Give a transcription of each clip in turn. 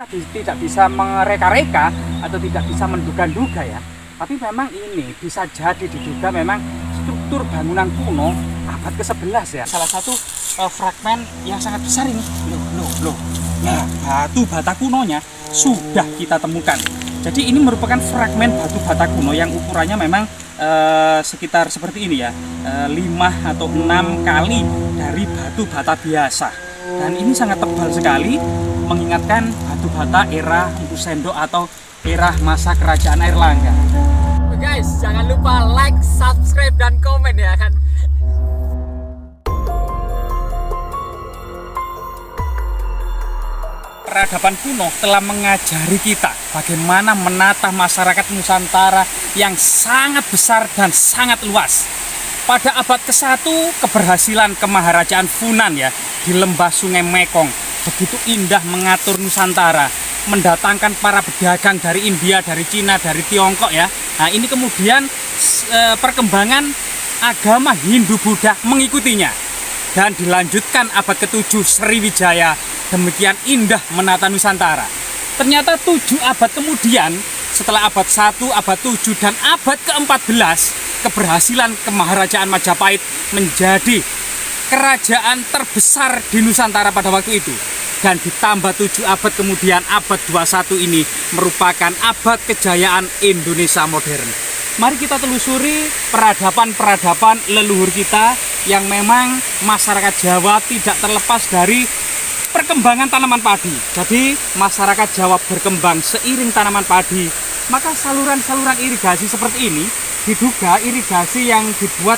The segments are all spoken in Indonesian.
Tidak bisa mereka-reka atau tidak bisa menduga-duga ya. Tapi memang ini bisa jadi diduga memang struktur bangunan kuno abad ke-11 ya. Salah satu fragmen yang sangat besar ini. Loh. Nah, batu bata kunonya sudah kita temukan. Jadi ini merupakan fragmen batu bata kuno yang ukurannya memang sekitar seperti ini ya. 5 atau 6 kali dari batu bata biasa. Dan ini sangat tebal sekali, mengingatkan batu bata era Empu Sendok atau era masa kerajaan Airlangga. Guys, jangan lupa like, subscribe, dan komen ya kan. Peradaban kuno telah mengajari kita bagaimana menata masyarakat Nusantara yang sangat besar dan sangat luas. Pada abad ke-1, keberhasilan kemaharajaan Funan ya di lembah Sungai Mekong begitu indah mengatur Nusantara, mendatangkan para pedagang dari India, dari Cina, dari Tiongkok ya. Nah, ini kemudian perkembangan agama Hindu-Buddha mengikutinya dan dilanjutkan abad ke-7 Sriwijaya demikian indah menata Nusantara. Ternyata 7 abad kemudian, setelah abad 1, abad 7 dan abad ke-14, keberhasilan kemaharajaan Majapahit menjadi kerajaan terbesar di Nusantara pada waktu itu. Dan ditambah 7 abad kemudian, abad 21 ini merupakan abad kejayaan Indonesia modern. Mari kita telusuri peradaban-peradaban leluhur kita yang memang masyarakat Jawa tidak terlepas dari perkembangan tanaman padi. Jadi masyarakat Jawa berkembang seiring tanaman padi, maka saluran-saluran irigasi seperti ini diduga irigasi yang dibuat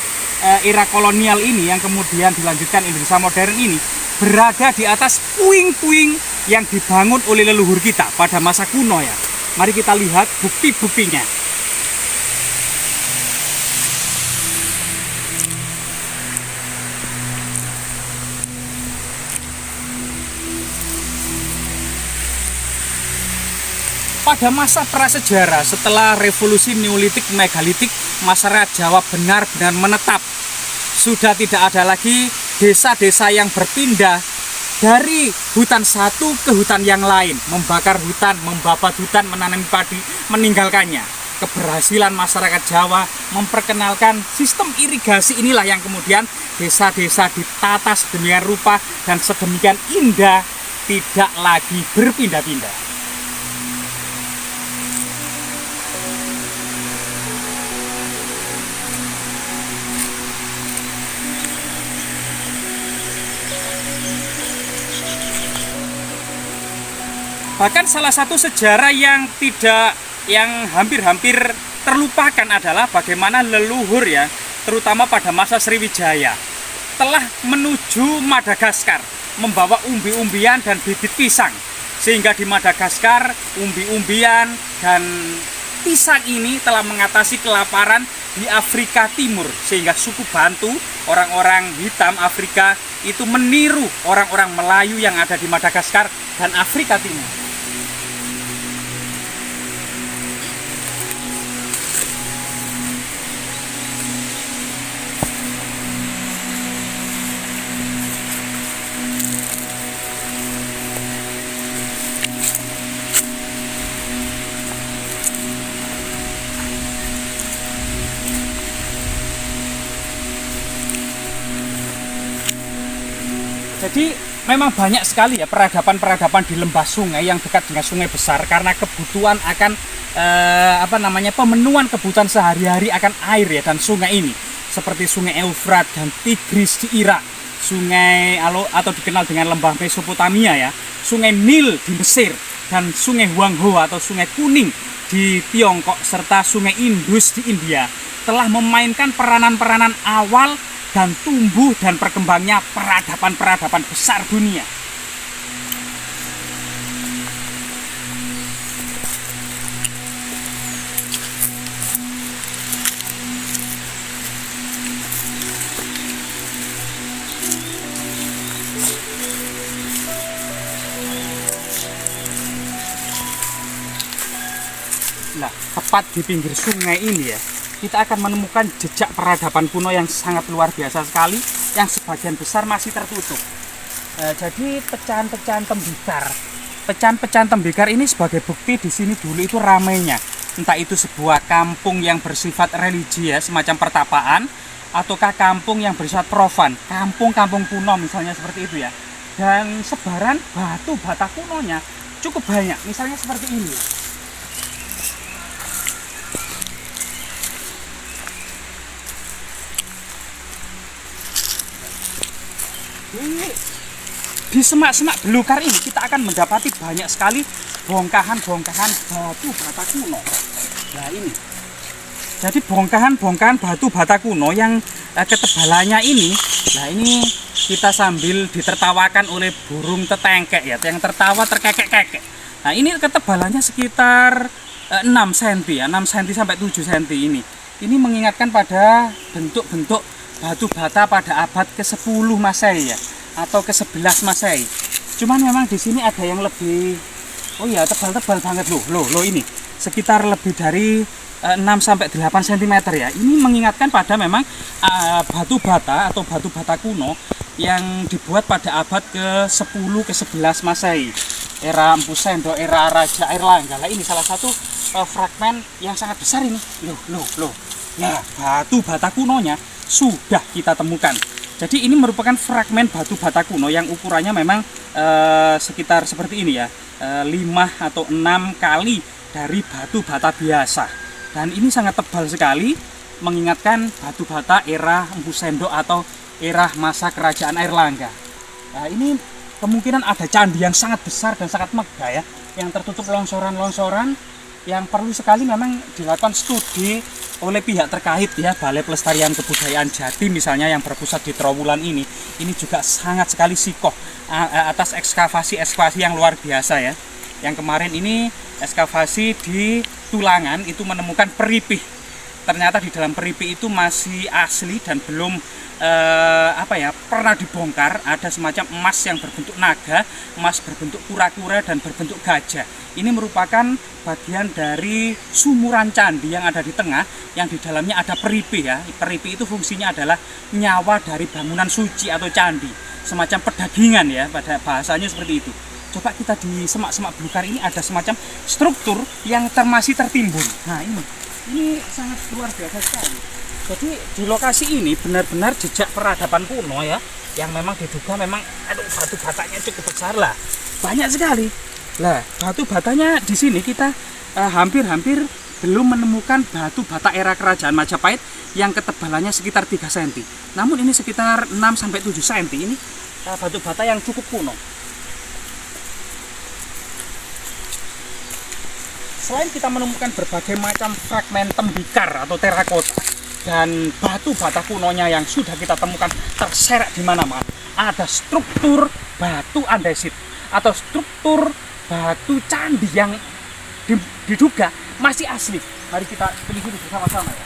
era kolonial ini yang kemudian dilanjutkan Indonesia modern ini berada di atas puing-puing yang dibangun oleh leluhur kita pada masa kuno ya. Mari kita lihat bukti-buktinya. Pada masa prasejarah setelah revolusi Neolitik Megalitik, masyarakat Jawa benar-benar menetap. Sudah tidak ada lagi desa-desa yang berpindah dari hutan satu ke hutan yang lain, membakar hutan, membabat hutan, menanami padi, meninggalkannya. Keberhasilan masyarakat Jawa memperkenalkan sistem irigasi inilah yang kemudian desa-desa ditata sedemikian rupa dan sedemikian indah, tidak lagi berpindah-pindah. Bahkan salah satu sejarah yang hampir-hampir terlupakan adalah bagaimana leluhur ya, terutama pada masa Sriwijaya, telah menuju Madagaskar membawa umbi-umbian dan bibit pisang. Sehingga di Madagaskar umbi-umbian dan pisang ini telah mengatasi kelaparan di Afrika Timur. Sehingga suku Bantu, orang-orang hitam Afrika itu meniru orang-orang Melayu yang ada di Madagaskar dan Afrika Timur. Jadi memang banyak sekali ya peradaban-peradaban di lembah sungai yang dekat dengan sungai besar karena kebutuhan akan pemenuhan kebutuhan sehari-hari akan air ya dan sungai ini seperti sungai Eufrat dan Tigris di Irak, sungai atau dikenal dengan lembah Mesopotamia ya, sungai Nil di Mesir dan sungai Huangho atau sungai Kuning di Tiongkok serta sungai Indus di India telah memainkan peranan-peranan awal dan tumbuh dan berkembangnya peradaban-peradaban besar dunia. Nah, tepat di pinggir sungai ini ya, kita akan menemukan jejak peradaban kuno yang sangat luar biasa sekali, yang sebagian besar masih tertutup. Jadi pecahan-pecahan tembikar Pecahan-pecahan tembikar ini sebagai bukti di sini dulu itu ramainya. Entah itu sebuah kampung yang bersifat religi ya, semacam pertapaan, ataukah kampung yang bersifat profan, kampung-kampung kuno misalnya seperti itu ya. Dan sebaran batu bata kunonya cukup banyak, misalnya seperti ini. Di semak-semak belukar ini kita akan mendapati banyak sekali bongkahan-bongkahan batu bata kuno. Nah ini, jadi bongkahan-bongkahan batu bata kuno yang ketebalannya ini, nah ini kita sambil ditertawakan oleh burung tetengkek ya, yang tertawa terkekek-kekek. Nah ini ketebalannya sekitar 6 cm ya, 6 cm sampai 7 cm ini. Ini mengingatkan pada bentuk-bentuk batu bata pada abad ke-10 Masehi ya, atau ke-11 Masehi. Cuman memang di sini ada yang lebih, oh ya tebal-tebal banget loh ini sekitar lebih dari 6 sampai 8 cm ya. Ini mengingatkan pada memang batu bata atau batu bata kuno yang dibuat pada abad ke-10 ke-11 Masehi. Era Empu Sendok, era Raja Airlangga. Lah ini salah satu fragmen yang sangat besar ini. Loh. Ya, batu bata kunonya sudah kita temukan. Jadi ini merupakan fragmen batu bata kuno yang ukurannya memang sekitar seperti ini ya, 5 atau 6 kali dari batu bata biasa. Dan ini sangat tebal sekali, mengingatkan batu bata era Empu Sendok atau era masa kerajaan Airlangga. Nah, ini kemungkinan ada candi yang sangat besar dan sangat megah ya, yang tertutup longsoran-longsoran, yang perlu sekali memang dilakukan studi oleh pihak terkait ya, Balai Pelestarian Kebudayaan Jatim misalnya yang berpusat di Trowulan ini juga sangat sekali sikoh atas ekskavasi yang luar biasa ya. Yang kemarin ini ekskavasi di Tulangan itu menemukan peripih. Ternyata di dalam peripih itu masih asli dan belum pernah dibongkar. Ada semacam emas yang berbentuk naga, emas berbentuk kura-kura dan berbentuk gajah. Ini merupakan bagian dari sumuran candi yang ada di tengah, yang di dalamnya ada peripih ya. Peripih itu fungsinya adalah nyawa dari bangunan suci atau candi, semacam pedagingan ya, pada bahasanya seperti itu. Coba kita di semak-semak belukar ini ada semacam struktur yang masih tertimbun. Nah ini sangat luar biasa sekali. Jadi di lokasi ini benar-benar jejak peradaban kuno ya, yang memang diduga memang batu batanya cukup besar lah, banyak sekali. Lah batu batanya di sini kita hampir-hampir belum menemukan batu bata era kerajaan Majapahit yang ketebalannya sekitar 3 cm. Namun ini sekitar 6 sampai 7 cm. Ini batu bata yang cukup kuno. Selain kita menemukan berbagai macam fragmen tembikar atau terakota dan batu bata kunonya yang sudah kita temukan terserak di mana-mana, ada struktur batu andesit atau struktur batu candi yang diduga masih asli. Mari kita telusuri bersama-sama ya.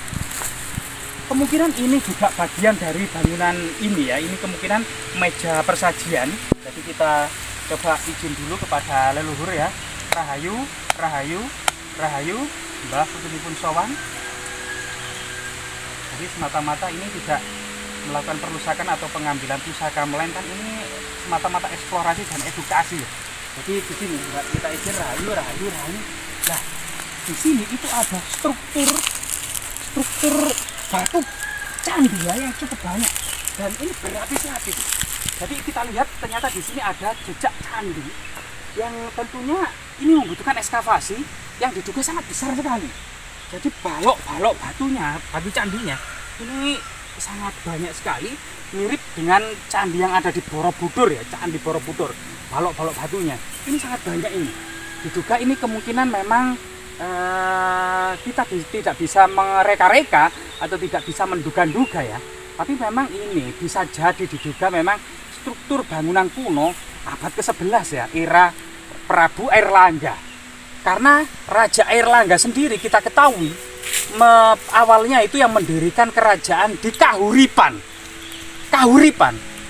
Kemungkinan ini juga bagian dari bangunan ini ya. Ini kemungkinan meja persajian. Jadi kita coba izin dulu kepada leluhur ya. Rahayu, Mbah putunipun sowan. Jadi semata-mata ini tidak melakukan perusakan atau pengambilan pusaka, melainkan ini semata-mata eksplorasi dan edukasi. Jadi di sini kita izin Rahayu. Nah, di sini itu ada struktur batu candi ya yang cukup banyak dan ini berlapis-lapis. Jadi kita lihat ternyata di sini ada jejak candi yang tentunya ini membutuhkan ekskavasi yang diduga sangat besar sekali. Jadi balok batunya, batu candinya ini sangat banyak sekali, mirip dengan candi yang ada di Borobudur ya, Candi Borobudur. Balok batunya ini sangat banyak ini. Diduga ini kemungkinan memang kita tidak bisa mereka-reka atau tidak bisa menduga-duga ya. Tapi memang ini bisa jadi diduga memang struktur bangunan kuno abad ke-11 ya, era Prabu Airlangga. Karena Raja Airlangga sendiri kita ketahui awalnya itu yang mendirikan kerajaan di Kahuripan.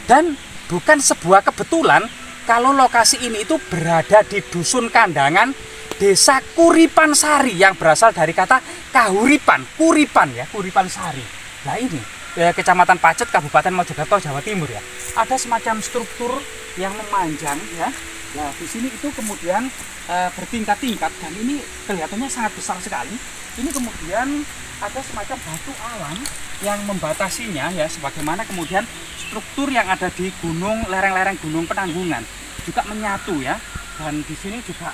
Dan bukan sebuah kebetulan kalau lokasi ini itu berada di Dusun Kandangan, Desa Kuripan Sari yang berasal dari kata Kahuripan, Kuripan Sari. Nah ini Kecamatan Pacet, Kabupaten Mojokerto, Jawa Timur ya. Ada semacam struktur yang memanjang ya, Nah, di sini itu kemudian bertingkat-tingkat dan ini kelihatannya sangat besar sekali. Ini kemudian ada semacam batu alam yang membatasinya ya, sebagaimana kemudian struktur yang ada di gunung, lereng-lereng gunung Penanggungan juga menyatu ya. Dan di sini juga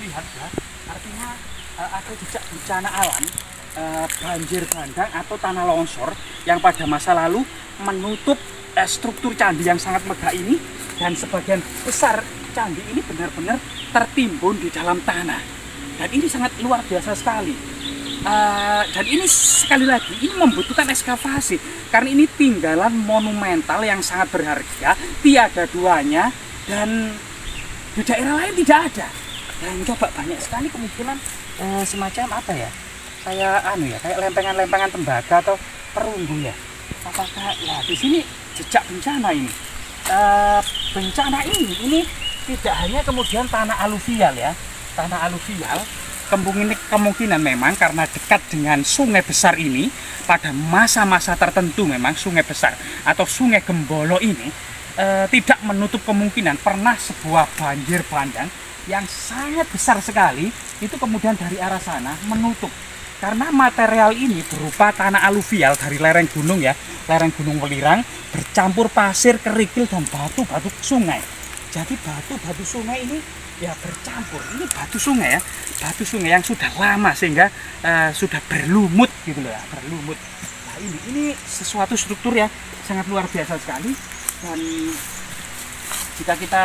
lihat ya, artinya ada jejak bencana alam, banjir bandang atau tanah longsor yang pada masa lalu menutup struktur candi yang sangat megah ini, dan sebagian besar candi ini benar-benar tertimbun di dalam tanah. Dan ini sangat luar biasa sekali. Dan ini sekali lagi ini membutuhkan ekskavasi karena ini tinggalan monumental yang sangat berharga, tiada duanya, dan di daerah lain tidak ada. Dan coba banyak sekali kemungkinan semacam apa ya? Kayak lempengan-lempengan tembaga atau perunggu ya. Apakah ya di sini jejak bencana ini? Bencana ini tidak hanya kemudian tanah aluvial ya. Tanah aluvial kemungkinan memang karena dekat dengan sungai besar ini, pada masa-masa tertentu memang sungai besar atau sungai Gembolo ini tidak menutup kemungkinan pernah sebuah banjir bandang yang sangat besar sekali itu kemudian dari arah sana menutup. Karena material ini berupa tanah aluvial dari lereng gunung ya, lereng Gunung Welirang bercampur pasir, kerikil, dan batu-batu sungai. Jadi batu-batu sungai ini ya bercampur. Ini batu sungai ya, batu sungai yang sudah lama sehingga sudah berlumut gitu loh ya, berlumut. Nah ini sesuatu struktur ya sangat luar biasa sekali. Dan jika kita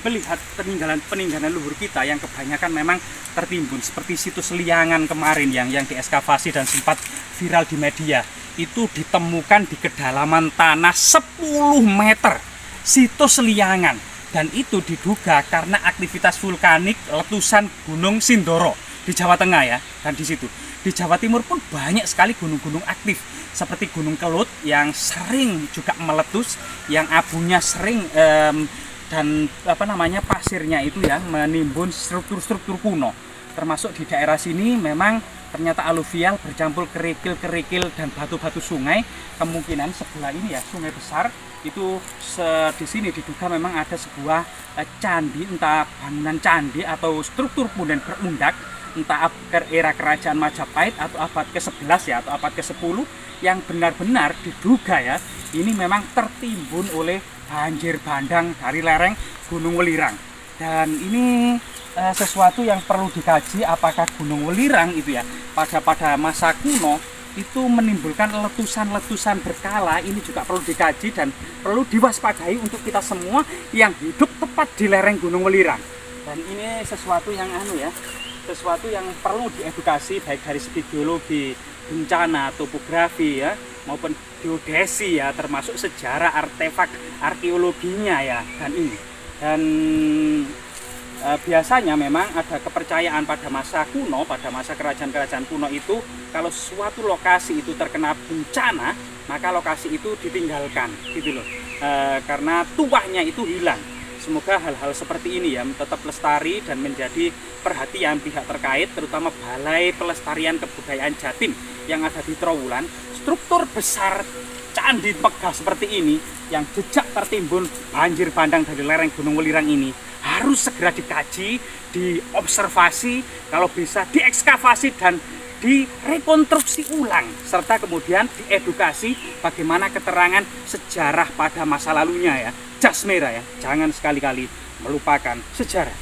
melihat peninggalan luhur kita yang kebanyakan memang tertimbun seperti situs Liangan kemarin yang diekskavasi dan sempat viral di media, itu ditemukan di kedalaman tanah 10 meter situs Liangan, dan itu diduga karena aktivitas vulkanik letusan Gunung Sindoro di Jawa Tengah ya. Dan di situ di Jawa Timur pun banyak sekali gunung-gunung aktif seperti Gunung Kelut yang sering juga meletus, yang abunya sering dan pasirnya itu ya menimbun struktur-struktur kuno. Termasuk di daerah sini memang ternyata aluvial bercampur kerikil-kerikil dan batu-batu sungai. Kemungkinan sebelah ini ya sungai besar itu di sini diduga memang ada sebuah candi, entah bangunan candi atau struktur punden berundak, entah era kerajaan Majapahit atau abad ke-11 ya atau abad ke-10, yang benar-benar diduga ya ini memang tertimbun oleh banjir bandang dari lereng Gunung Welirang. Dan ini sesuatu yang perlu dikaji, apakah Gunung Welirang itu ya pada masa kuno itu menimbulkan letusan-letusan berkala. Ini juga perlu dikaji dan perlu diwaspadai untuk kita semua yang hidup tepat di lereng Gunung Welirang. Dan ini sesuatu yang sesuatu yang perlu diedukasi baik dari segi geologi, bencana, topografi ya, maupun geodesi ya, termasuk sejarah, artefak arkeologinya ya. Dan biasanya memang ada kepercayaan pada masa kuno, pada masa kerajaan-kerajaan kuno itu, kalau suatu lokasi itu terkena bencana, maka lokasi itu ditinggalkan gitu loh, karena tuahnya itu hilang. Semoga hal-hal seperti ini ya tetap lestari dan menjadi perhatian pihak terkait, terutama Balai Pelestarian Kebudayaan Jatim yang ada di Trowulan. Struktur besar candi megah seperti ini yang jejak tertimbun banjir bandang dari lereng Gunung Welirang ini harus segera dikaji, diobservasi, kalau bisa diekskavasi dan direkonstruksi ulang, serta kemudian diedukasi bagaimana keterangan sejarah pada masa lalunya ya. Jas merah ya, jangan sekali-kali melupakan sejarah.